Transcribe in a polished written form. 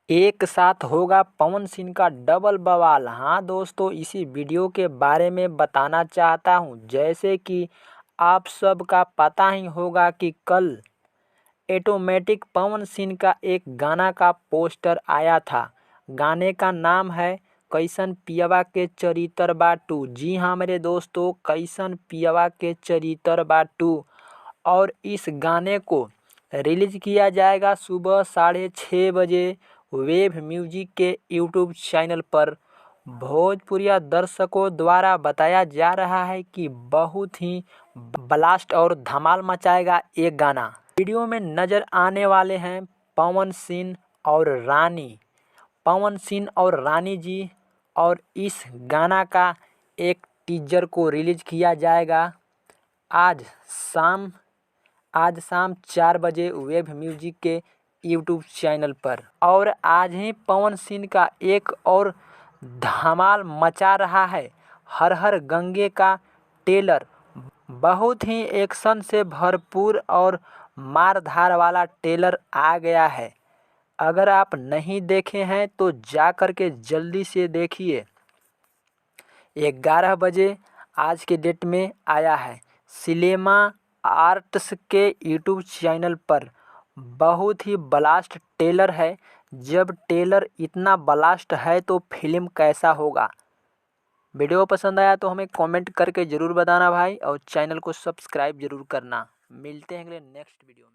एक साथ होगा पवन सिंह का डबल बवाल। हाँ दोस्तों, इसी वीडियो के बारे में बताना चाहता हूँ। जैसे कि आप सब का पता ही होगा कि कल ऑटोमेटिक पवन सिंह का एक गाना का पोस्टर आया था। गाने का नाम है कैसन पियवा के चरितर बाटू। जी हाँ मेरे दोस्तों, कैसन पियवा के चरितर बाटू। और इस गाने को रिलीज किया जाएगा सुबह 6:30 बजे वेब म्यूजिक के यूट्यूब चैनल पर। भोजपुरिया दर्शकों द्वारा बताया जा रहा है कि बहुत ही ब्लास्ट और धमाल मचाएगा ये गाना। वीडियो में नजर आने वाले हैं पवन सिंह और रानी, पवन सिंह और रानी जी। और इस गाना का एक टीजर को रिलीज किया जाएगा आज शाम 4 बजे वेब म्यूजिक के यूट्यूब चैनल पर। और आज ही पवन सिंह का एक और धमाल मचा रहा है हर हर गंगे का ट्रेलर। बहुत ही एक्शन से भरपूर और मार धार वाला ट्रेलर आ गया है। अगर आप नहीं देखे हैं तो जा कर के जल्दी से देखिए। 11 बजे आज के डेट में आया है सिनेमा आर्ट्स के यूट्यूब चैनल पर। बहुत ही ब्लास्ट ट्रेलर है। जब ट्रेलर इतना ब्लास्ट है तो फिल्म कैसा होगा। वीडियो पसंद आया तो हमें कमेंट करके ज़रूर बताना भाई, और चैनल को सब्सक्राइब ज़रूर करना। मिलते हैं अगले नेक्स्ट वीडियो में।